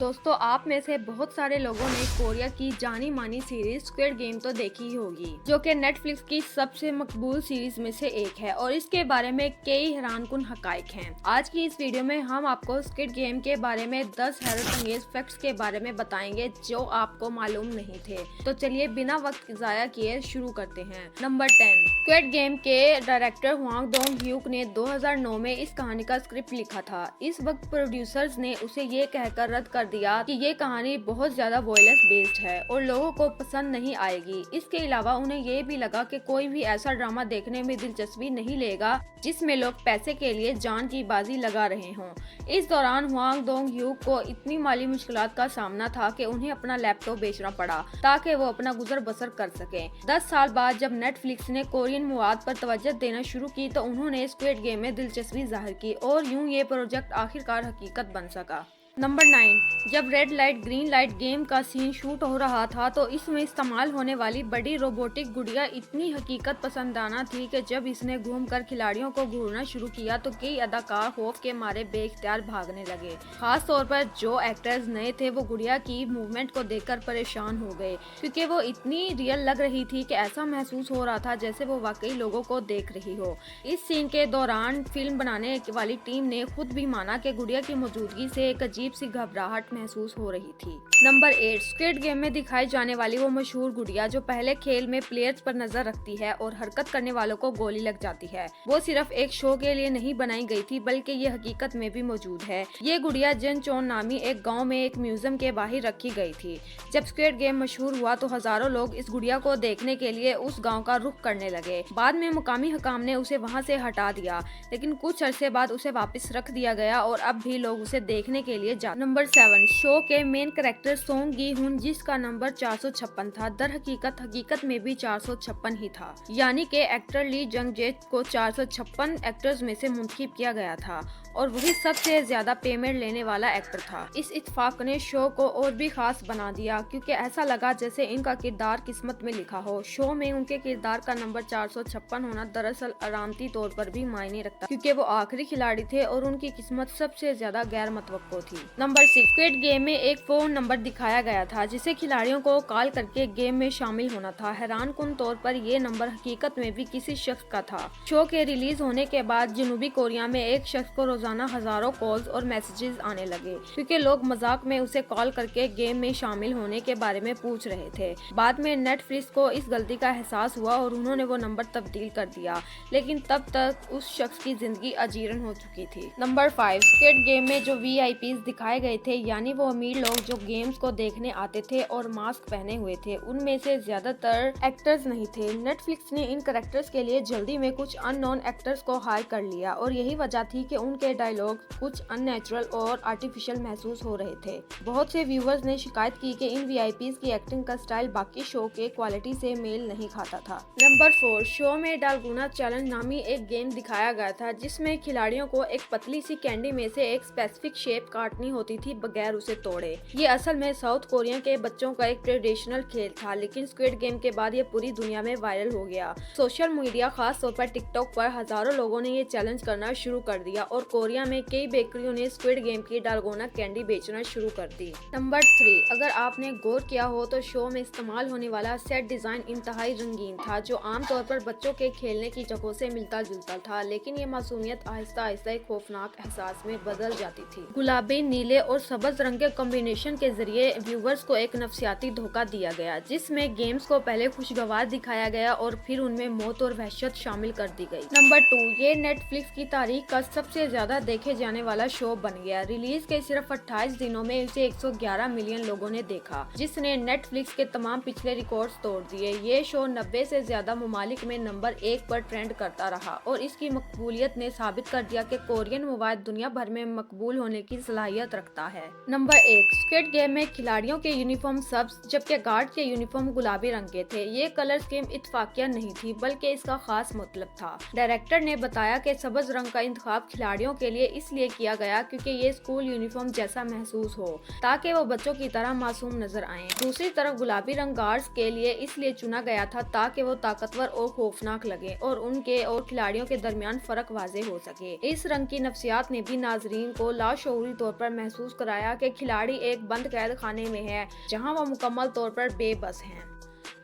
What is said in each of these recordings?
दोस्तों, आप में से बहुत सारे लोगों ने कोरिया की जानी मानी सीरीज स्क्विड गेम तो देखी ही होगी, जो कि नेटफ्लिक्स की सबसे मकबूल सीरीज में से एक है और इसके बारे में कई हैरानकुन हकाइक हैं। आज की इस वीडियो में हम आपको स्क्विड गेम के बारे में 10 हैरत अंगेज फैक्ट्स के बारे में बताएंगे जो आपको मालूम नहीं थे। तो चलिए बिना वक्त जाया किए शुरू करते हैं। नंबर 10, स्क्विड गेम के डायरेक्टर हुआंग डोंग ह्यूक ने 2009 में इस कहानी का स्क्रिप्ट लिखा था। इस वक्त प्रोड्यूसर्स ने उसे ये कहकर रद्द कर दिया कि ये कहानी बहुत ज्यादा वॉयलेंस बेस्ड है और लोगों को पसंद नहीं आएगी। इसके अलावा उन्हें ये भी लगा कि कोई भी ऐसा ड्रामा देखने में दिलचस्पी नहीं लेगा जिसमें लोग पैसे के लिए जान की बाजी लगा रहे हों। इस दौरान हुआंग डोंग ह्यूक को इतनी माली मुश्किलात का सामना था कि उन्हें अपना लैपटॉप बेचना पड़ा ताकि वो अपना गुजर बसर कर सके। 10 साल बाद जब नेटफ्लिक्स ने कोरियन मवाद पर तवज्जो देना शुरू की तो उन्होंने स्क्विड गेम में दिलचस्पी जाहिर की और यूं ये प्रोजेक्ट आखिरकार हकीकत बन सका। नंबर 9, जब red light green light game का सीन शूट हो रहा था तो इसमें इस्तेमाल होने वाली बड़ी रोबोटिक गुड़िया इतनी हकीकत पसंदाना थी कि जब इसने घूमकर खिलाड़ियों को घूरना शुरू किया तो कई अदाकार खौफ के मारे बेइख्तियार भागने लगे। खास तौर पर जो एक्टर्स नए थे वो गुड़िया की मूवमेंट को देखकर परेशान हो गए क्योंकि वो इतनी रियल लग रही थी कि ऐसा महसूस हो रहा था जैसे वो वाकई लोगों को देख रही हो। इस सीन के दौरान फिल्म बनाने वाली टीम ने खुद भी माना कि गुड़िया की मौजूदगी से एक अजीब सी घबराहट महसूस हो रही थी। नंबर 8, स्क्विड गेम में दिखाई जाने वाली वो मशहूर गुड़िया जो पहले खेल में प्लेयर्स पर नजर रखती है और हरकत करने वालों को गोली लग जाती है, वो सिर्फ एक शो के लिए नहीं बनाई गई थी बल्कि ये हकीकत में भी मौजूद है। ये गुड़िया जिनचोन नामी एक गांव में एक म्यूजियम के बाहर रखी गई थी। जब स्क्विड गेम मशहूर हुआ तो हजारों लोग इस गुड़िया को देखने के लिए उस गाँव का रुख करने लगे। बाद में मुकामी हुकाम ने उसे वहाँ से हटा दिया, लेकिन कुछ अरसे बाद उसे वापस रख दिया गया और अब भी लोग उसे देखने के लिए नंबर 7, शो के मेन कैरेक्टर सोंग गी हुन जिसका नंबर 456 था, दर हकीकत में भी 456 ही था, यानी कि एक्टर ली जंग जे को 456 एक्टर्स में से मुंतखब किया गया था और वही सबसे ज्यादा पेमेंट लेने वाला एक्टर था। इस इत्तेफाक ने शो को और भी खास बना दिया क्योंकि ऐसा लगा जैसे इनका किरदार किस्मत में लिखा हो। शो में उनके किरदार का नंबर 456 होना दरअसल अरामती तौर पर भी मायने रखता क्योंकि वो आखिरी खिलाड़ी थे और उनकी किस्मत सबसे ज्यादा गैर मुतवक्को थी। नंबर 6, स्क्विड गेम में एक फोन नंबर दिखाया गया था जिसे खिलाड़ियों को कॉल करके गेम में शामिल होना था। हैरानकुन तौर पर ये नंबर हकीकत में भी किसी शख्स का था। शो के रिलीज होने के बाद जनूबी कोरिया में एक शख्स को रोजाना हजारों कॉल्स और मैसेजेस आने लगे क्योंकि लोग मजाक में उसे कॉल करके गेम में शामिल होने के बारे में पूछ रहे थे। बाद में नेटफ्लिक्स को इस गलती का एहसास हुआ और उन्होंने वो नंबर तब्दील कर दिया, लेकिन तब तक उस शख्स की जिंदगी अजीरन हो चुकी थी। नंबर 5, स्क्विड गेम में जो VIPs दिखाए गए थे, यानी वो अमीर लोग जो गेम्स को देखने आते थे और मास्क पहने हुए थे, उनमें से ज्यादातर एक्टर्स नहीं थे। नेटफ्लिक्स ने इन कैरेक्टर्स के लिए जल्दी में कुछ अननोन एक्टर्स को हायर कर लिया और यही वजह थी कि उनके डायलॉग कुछ अननेचुरल और आर्टिफिशियल महसूस हो रहे थे। बहुत से व्यूअर्स ने शिकायत की कि इन VIPs की एक्टिंग का स्टाइल बाकी शो के क्वालिटी से मेल नहीं खाता था। नंबर 4, शो में डालगुना चैलेंज नामी एक गेम दिखाया गया था जिसमें खिलाड़ियों को एक पतली सी कैंडी में से एक स्पेसिफिक शेप काटनी होती थी बगैर उसे तोड़े। ये असल में साउथ कोरिया के बच्चों का एक ट्रेडिशनल खेल था, लेकिन स्क्विड गेम के बाद ये पूरी दुनिया में वायरल हो गया। सोशल मीडिया खास तौर पर टिकटॉक पर हजारों लोगों ने ये चैलेंज करना शुरू कर दिया और कोरिया में कई बेकरियों ने स्क्विड गेम की डालगोना कैंडी बेचना शुरू कर दी। नंबर 3, अगर आपने गौर किया हो तो शो में इस्तेमाल होने वाला सेट डिजाइन इंतहाई रंगीन था जो आमतौर पर बच्चों के खेलने की जगहों से मिलता जुलता था, लेकिन ये मासूमियत आहिस्ता आहिस्ता एक खौफनाक एहसास में बदल जाती थी। गुलाबी, नीले और सब्ज रंग के कॉम्बिनेशन के जरिए व्यूवर्स को एक नफसियाती धोखा दिया गया जिसमें गेम्स को पहले खुशगवार दिखाया गया और फिर उनमें मौत और वहशत शामिल कर दी गई। नंबर 2, ये नेटफ्लिक्स की तारीख का सबसे ज्यादा देखे जाने वाला शो बन गया। रिलीज के सिर्फ 28 दिनों में इसे 111 मिलियन लोगों ने देखा, जिसने नेटफ्लिक्स के तमाम पिछले रिकॉर्ड्स तोड़ दिए। ये शो 90 से ज्यादा ममालिक में नंबर 1 पर ट्रेंड करता रहा और इसकी मकबूलियत ने साबित कर दिया कि कोरियन मवाद दुनिया भर में मकबूल होने की सलाहियत रखता है। नंबर 1, स्क्विड गेम में खिलाड़ियों के यूनिफॉर्म सब्ज जबकि गार्ड के यूनिफॉर्म गुलाबी रंग के थे। ये कलर स्कीम इत्तफाकिया नहीं थी बल्कि इसका खास मतलब था। डायरेक्टर ने बताया कि सब्ज रंग का इंतखाब खिलाड़ियों के लिए इसलिए किया गया क्योंकि ये स्कूल यूनिफॉर्म जैसा महसूस हो ताकि वो बच्चों की तरह मासूम नजर आएं। दूसरी तरफ गुलाबी रंग गार्ड्स के लिए इसलिए चुना गया था ताकि वो ताकतवर और खौफनाक लगे और उनके और खिलाड़ियों के दरमियान फर्क वाजे हो सके। इस रंग की नफ्सियात ने भी नाजरीन को लाशऊरी तौर पर पर महसूस कराया कि खिलाड़ी एक बंद कैद खाने में है जहां वो मुकम्मल तौर पर बेबस हैं।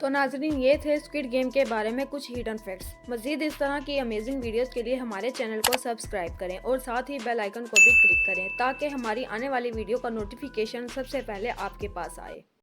तो नाजरीन, ये थे स्क्विड गेम के बारे में कुछ हिडन फैक्ट्स। मजीद इस तरह की अमेजिंग वीडियोस के लिए हमारे चैनल को सब्सक्राइब करें और साथ ही बेल आइकन को भी क्लिक करें ताकि हमारी आने वाली वीडियो का नोटिफिकेशन सबसे पहले आपके पास आए।